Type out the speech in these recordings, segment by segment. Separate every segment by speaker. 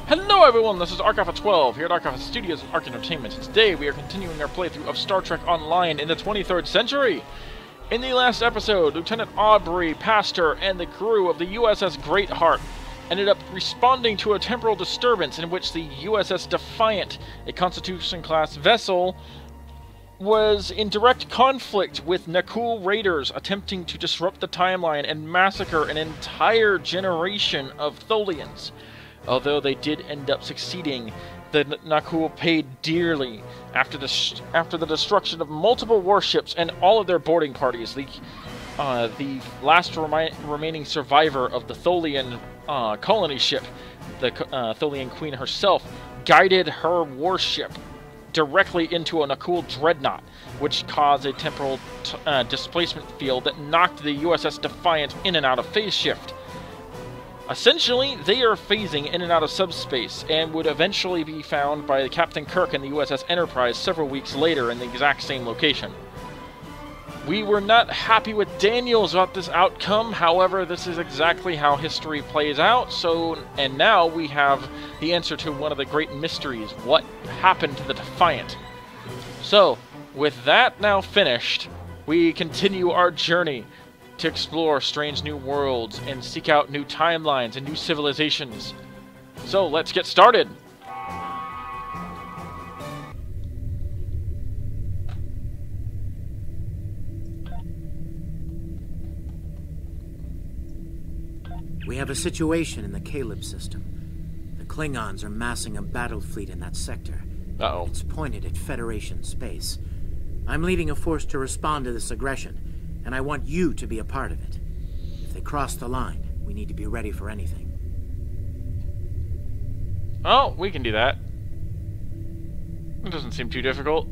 Speaker 1: Hello everyone, this is Archive 12 here at Archive Studios and Arc Entertainment, and today we are continuing our playthrough of Star Trek Online in the 23rd century. In the last episode, Lieutenant Aubrey Pastor and the crew of the USS Greatheart ended up responding to a temporal disturbance in which the USS Defiant, a Constitution-class vessel, was in direct conflict with Nakul raiders attempting to disrupt the timeline and massacre an entire generation of Tholians. Although they did end up succeeding, the Nakul paid dearly after the destruction of multiple warships and all of their boarding parties. The last remaining survivor of the Tholian colony ship, the Tholian Queen herself, guided her warship directly into a Nakul dreadnought, which caused a temporal displacement field that knocked the USS Defiant in and out of phase shift. Essentially, they are phasing in and out of subspace, and would eventually be found by Captain Kirk and the USS Enterprise several weeks later in the exact same location. We were not happy with Daniels about this outcome, however, this is exactly how history plays out, and now we have the answer to one of the great mysteries: what happened to the Defiant? So, with that now finished, we continue our journey to explore strange new worlds and seek out new timelines and new civilizations. So let's get started!
Speaker 2: We have a situation in the Celeb system. The Klingons are massing a battle fleet in that sector.
Speaker 1: Uh-oh.
Speaker 2: It's pointed at Federation space. I'm leading a force to respond to this aggression, and I want you to be a part of it. If they cross the line, we need to be ready for anything.
Speaker 1: Oh, we can do that. It doesn't seem too difficult.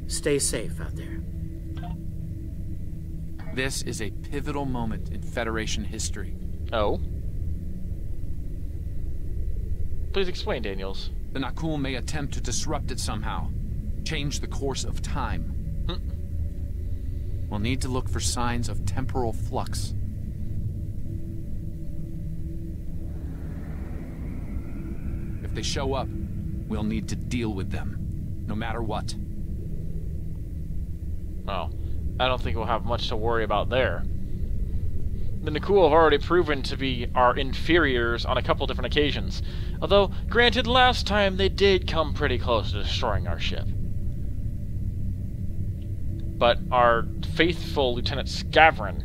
Speaker 2: Stay safe out there.
Speaker 3: This is a pivotal moment in Federation history.
Speaker 1: Oh? Please explain, Daniels.
Speaker 3: The Nakul may attempt to disrupt it somehow. Change the course of time. We'll need to look for signs of temporal flux. If they show up, we'll need to deal with them, no matter what.
Speaker 1: Well, I don't think we'll have much to worry about there. The Nakul have already proven to be our inferiors on a couple different occasions. Although, granted, last time they did come pretty close to destroying our ship. But our faithful Lieutenant Scavron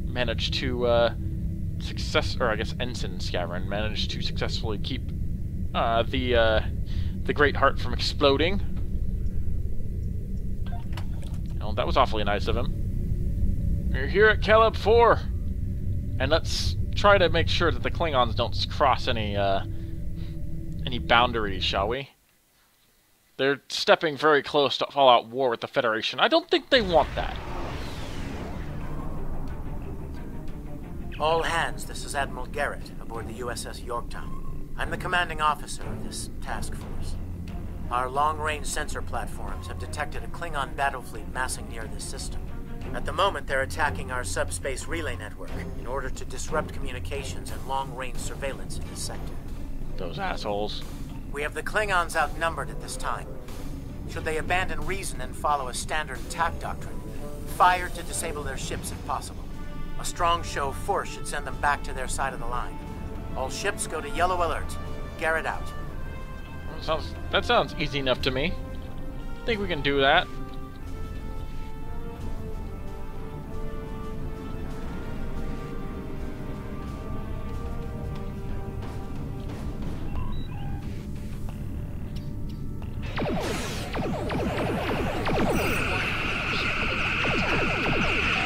Speaker 1: managed to Ensign Scavron managed to successfully keep the Greatheart from exploding. Well, that was awfully nice of him. We're here at Celeb IV, and let's try to make sure that the Klingons don't cross any boundaries, shall we? They're stepping very close to all-out war with the Federation. I don't think they want that.
Speaker 2: All hands, this is Admiral Garrett aboard the USS Yorktown. I'm the commanding officer of this task force. Our long-range sensor platforms have detected a Klingon battle fleet massing near this system. At the moment, they're attacking our subspace relay network in order to disrupt communications and long-range surveillance in this sector.
Speaker 1: Those assholes.
Speaker 2: We have the Klingons outnumbered at this time. Should they abandon reason and follow a standard attack doctrine, fire to disable their ships if possible. A strong show of force should send them back to their side of the line. All ships go to yellow alert. Garrett out.
Speaker 1: That sounds easy enough to me. I think we can do that.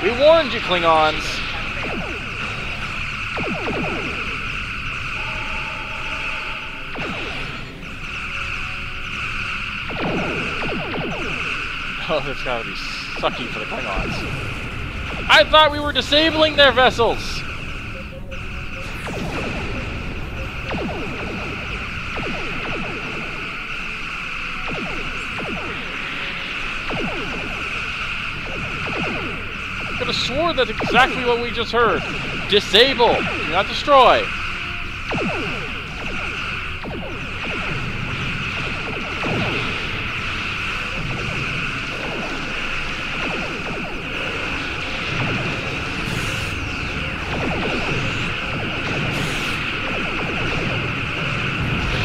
Speaker 1: We warned you, Klingons! Oh, that's gotta be sucky for the Klingons. I thought we were disabling their vessels! Could have swore that's exactly what we just heard. Disable, do not destroy.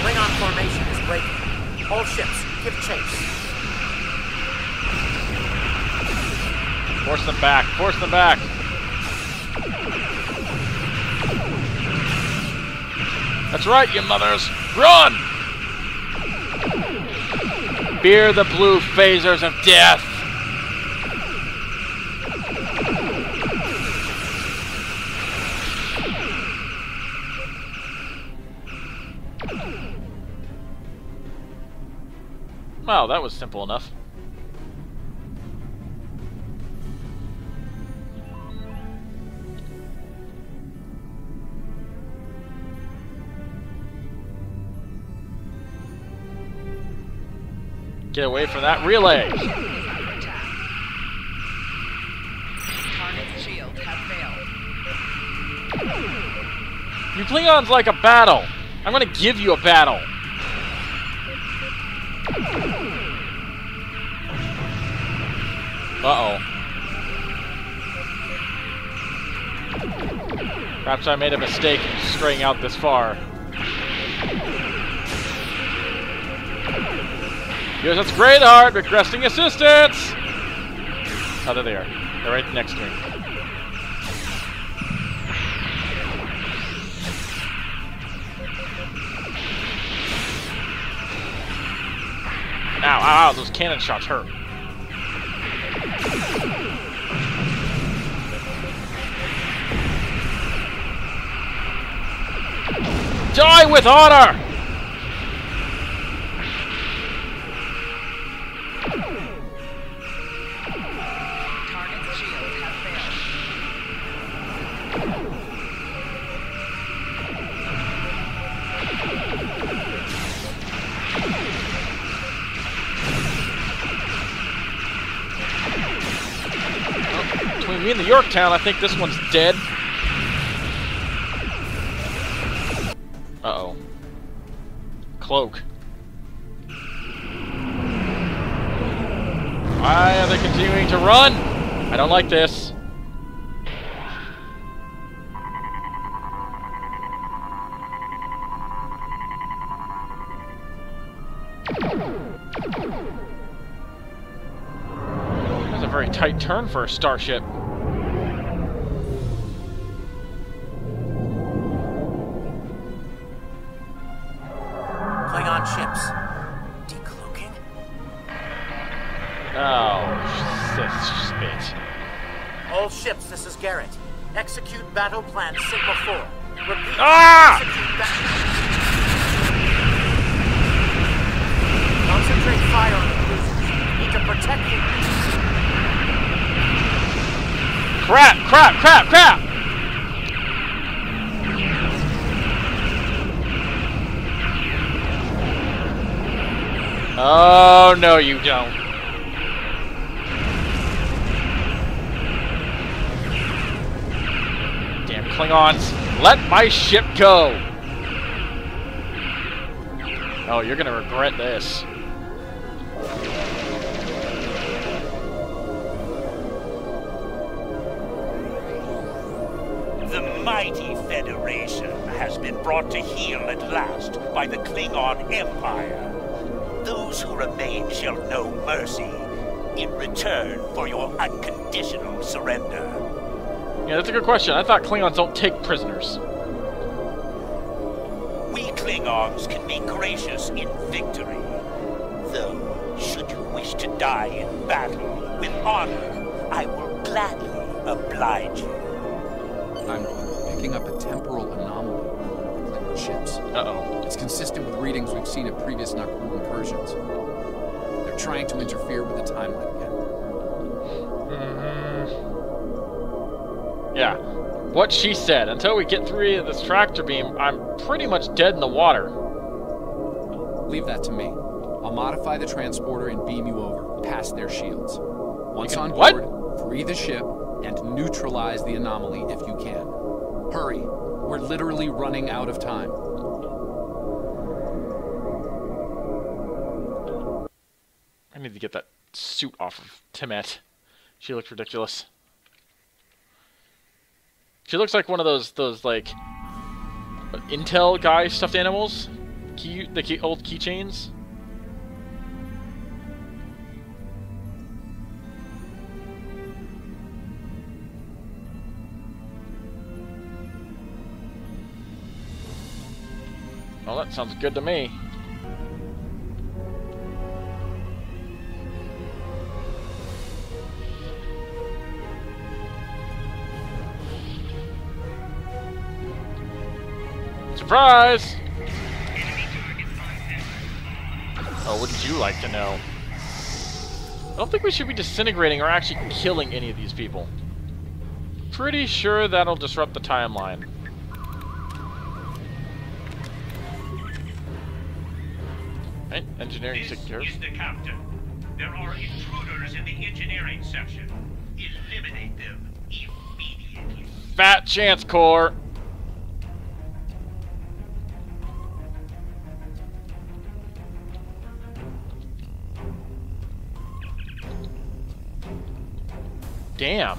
Speaker 2: Klingon formation is breaking. All ships, give chase.
Speaker 1: Force them back. Force them back. That's right, you mothers. Run! Bear the blue phasers of death. Wow, that was simple enough. Get away from that relay!
Speaker 4: Target's shields have failed.
Speaker 1: You Klingons like a battle! I'm gonna give you a battle! Uh-oh. Perhaps I made a mistake straying out this far. USS Greatheart requesting assistance! Oh, there they are. They're right next to me. Ow, ow, ow, those cannon shots hurt. Die with honor!
Speaker 4: Target's shields have failed.
Speaker 1: Well, between me and the Yorktown, I think this one's dead. Uh-oh. Cloak. Why are they continuing to run? I don't like this. That's a very tight turn for a starship.
Speaker 2: Klingon ships. Decloaking?
Speaker 1: Oh, spit.
Speaker 2: All ships, this is Garrett. Execute battle plan Sigma 4. Repeat.
Speaker 1: Ah!
Speaker 2: Execute concentrate fire on the cruisers. Need to protect them.
Speaker 1: Crap, crap, crap, crap! Oh, no, you don't. Damn Klingons, let my ship go! Oh, you're gonna regret this.
Speaker 5: The mighty Federation has been brought to heel at last by the Klingon Empire. Those who remain shall know mercy in return for your unconditional surrender.
Speaker 1: Yeah, that's a good question. I thought Klingons don't take prisoners.
Speaker 5: We Klingons can be gracious in victory. Though, should you wish to die in battle with honor, I will gladly oblige you.
Speaker 3: I'm picking up a temporal anomaly on the Klingon ships.
Speaker 1: Uh-oh.
Speaker 3: It's consistent with readings we've seen at previous Nocturne incursions. They're trying to interfere with the timeline again.
Speaker 1: Yeah. What she said. Until we get through this tractor beam, I'm pretty much dead in the water.
Speaker 3: Leave that to me. I'll modify the transporter and beam you over, past their shields. Once on board, free the ship and neutralize the anomaly if you can. Hurry. We're literally running out of time.
Speaker 1: I need to get that suit off of Timet. She looks ridiculous. She looks like one of those like Intel guy stuffed animals, old keychains. Well, that sounds good to me. Surprise! Oh, wouldn't you like to know? I don't think we should be disintegrating or actually killing any of these people. Pretty sure that'll disrupt the timeline. Right, engineering secure.
Speaker 5: This is the captain. There are intruders in the engineering section. Eliminate them immediately.
Speaker 1: Fat chance, Core. Damn.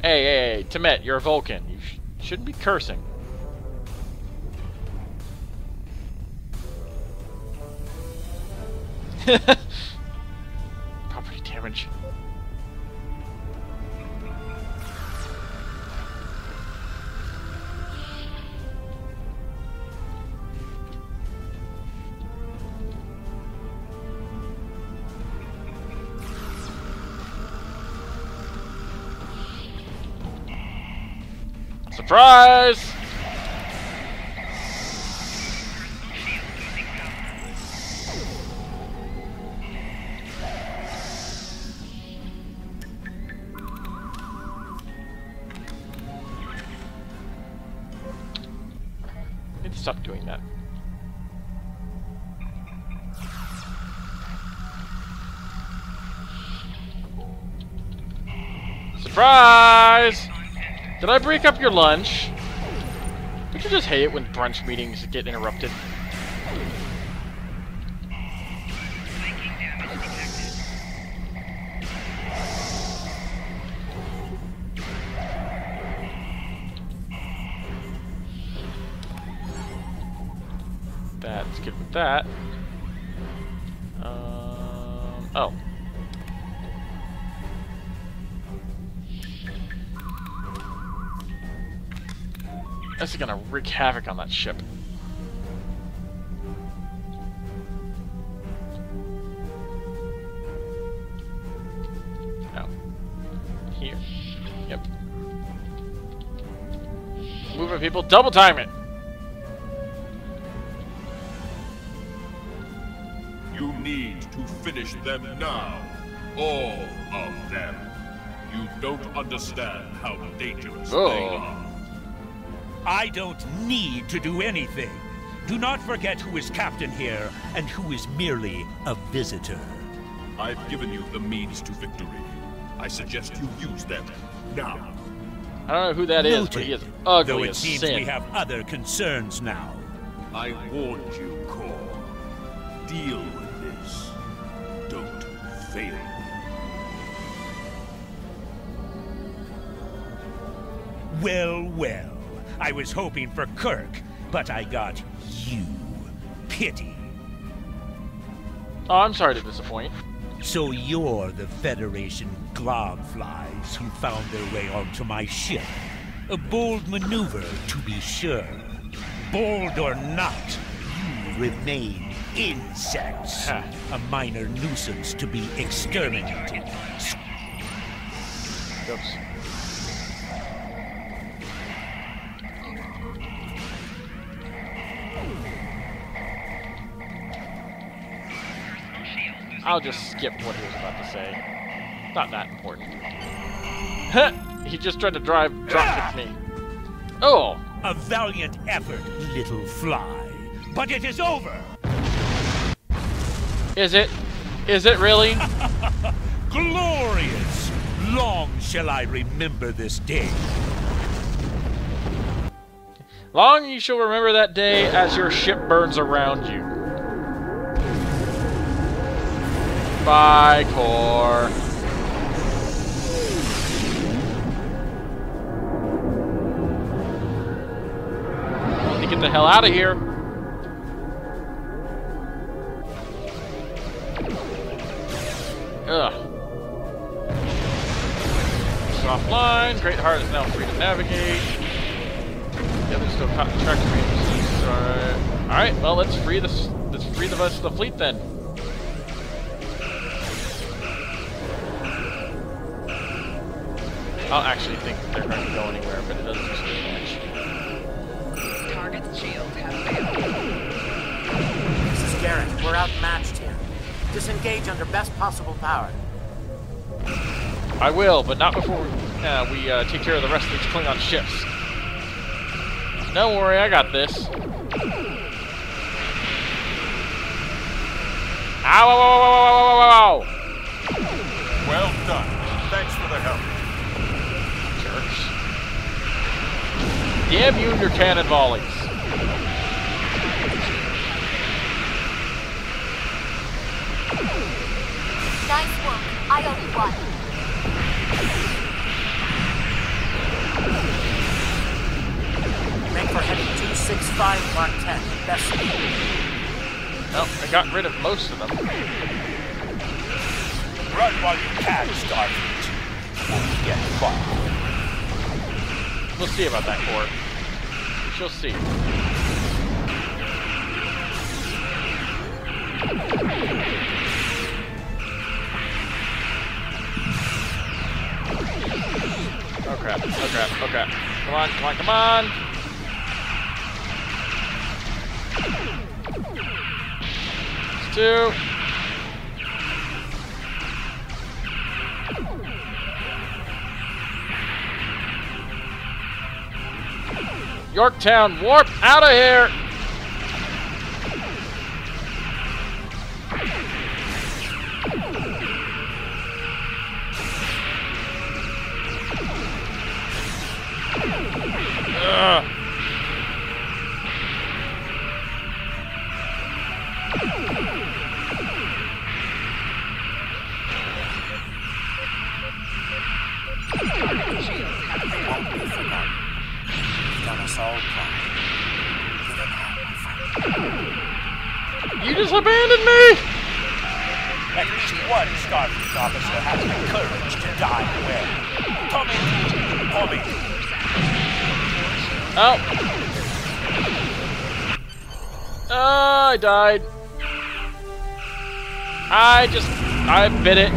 Speaker 1: Hey, Timet, you're a Vulcan. You shouldn't be cursing. Property damage. Surprise! I need to stop doing that. Surprise! Did I break up your lunch? Don't you just hate it when brunch meetings get interrupted? That's good with that. Oh. This is gonna wreak havoc on that ship. Oh. Here. Yep. Moving people, double time it!
Speaker 6: You need to finish them now. All of them. You don't understand how dangerous they are.
Speaker 5: I don't need to do anything. Do not forget who is captain here and who is merely a visitor.
Speaker 6: I've given you the means to victory. I suggest you use them now.
Speaker 1: I don't know who that is, but he is ugly
Speaker 5: Though it
Speaker 1: as
Speaker 5: seems
Speaker 1: sin.
Speaker 5: we have other concerns now.
Speaker 6: I warned you, Core. Deal with this. Don't fail.
Speaker 5: Well. I was hoping for Kirk, but I got you. Pity.
Speaker 1: Oh, I'm sorry to disappoint.
Speaker 5: So you're the Federation globflies who found their way onto my ship. A bold maneuver, to be sure. Bold or not, you remain insects. A minor nuisance to be exterminated.
Speaker 1: Oops. I'll just skip what he was about to say. Not that important. He just tried to drop kick me. Oh!
Speaker 5: A valiant effort, little fly. But it is over!
Speaker 1: Is it? Is it really?
Speaker 5: Glorious! Long shall I remember this day.
Speaker 1: Long you shall remember that day as your ship burns around you. Bye, Core. Need to get the hell out of here. Ugh. Offline. Greatheart is now free to navigate. The others still caught in the track to Alright, well let's free the rest of the fleet then. I don't actually think they're going to go anywhere, but it doesn't seem much.
Speaker 4: Target's shields have failed.
Speaker 2: This is Garrett. We're outmatched here. Disengage under best possible power.
Speaker 1: I will, but not before we take care of the rest of these Klingon ships. Don't worry, I got this. Ow, ow, ow, ow, ow, ow, ow.
Speaker 6: Well done. Thanks for the help.
Speaker 1: Jerks. Damn you and your cannon volleys.
Speaker 7: Nice work. I owe you one.
Speaker 2: Make for heading 265 Mark 10. Best speed.
Speaker 1: Well, I got rid of most of them.
Speaker 5: Run while you can, Starfleet. Won't get far.
Speaker 1: We'll see about that, Core. She'll see. Oh crap, oh crap, oh crap. Come on, come on, come on! It's two. Yorktown, warp out of here! Ugh. You just abandoned me!
Speaker 5: At least one Starfleet officer has the courage to die well. Tommy!
Speaker 1: Oh. I died. I bit it.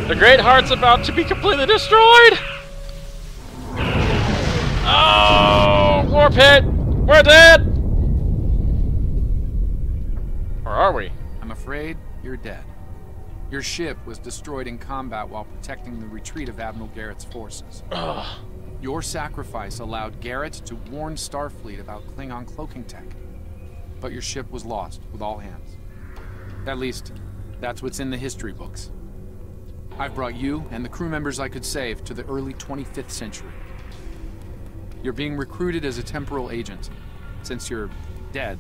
Speaker 1: The Greatheart's about to be completely destroyed! Oh! Warp hit! We're dead! Or are we?
Speaker 3: I'm afraid you're dead. Your ship was destroyed in combat while protecting the retreat of Admiral Garrett's forces.
Speaker 1: Ugh.
Speaker 3: Your sacrifice allowed Garrett to warn Starfleet about Klingon cloaking tech. But your ship was lost with all hands. At least, that's what's in the history books. I've brought you and the crew members I could save to the early 25th century. You're being recruited as a temporal agent. Since you're dead,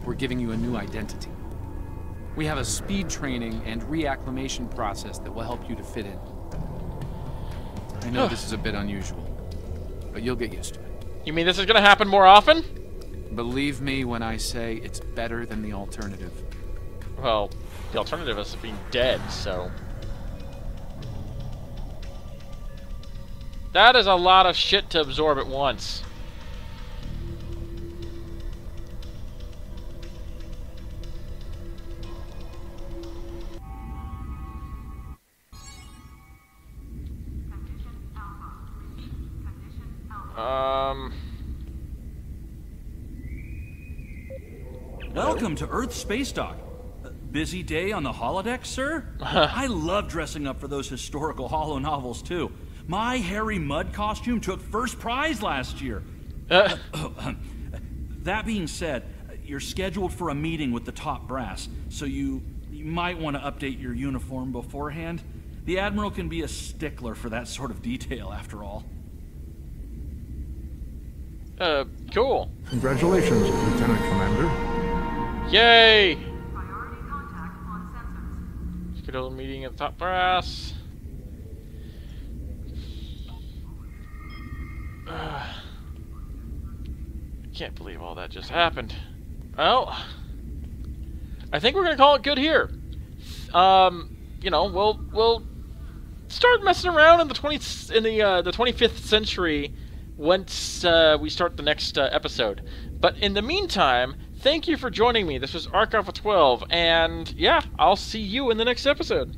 Speaker 3: we're giving you a new identity. We have a speed training and reacclimation process that will help you to fit in. I know this is a bit unusual, but you'll get used to it.
Speaker 1: You mean this is gonna happen more often?
Speaker 3: Believe me when I say it's better than the alternative.
Speaker 1: Well, the alternative is being dead, so... That is a lot of shit to absorb at once.
Speaker 8: Welcome to Earth Space Dock. Busy day on the holodeck, sir? I love dressing up for those historical holo novels, too. My Harry Mudd costume took first prize last year. That being said, you're scheduled for a meeting with the top brass, so you might want to update your uniform beforehand. The Admiral can be a stickler for that sort of detail, after all.
Speaker 1: Cool.
Speaker 9: Congratulations, Lieutenant Commander.
Speaker 1: Yay!
Speaker 10: Priority contact on sensors.
Speaker 1: Schedule a meeting at the top brass. Can't believe all that just happened. Well, I think we're gonna call it good here. You know, we'll start messing around in the 25th century once we start the next episode. But in the meantime, thank you for joining me. This was Arc Alpha 12, and yeah, I'll see you in the next episode.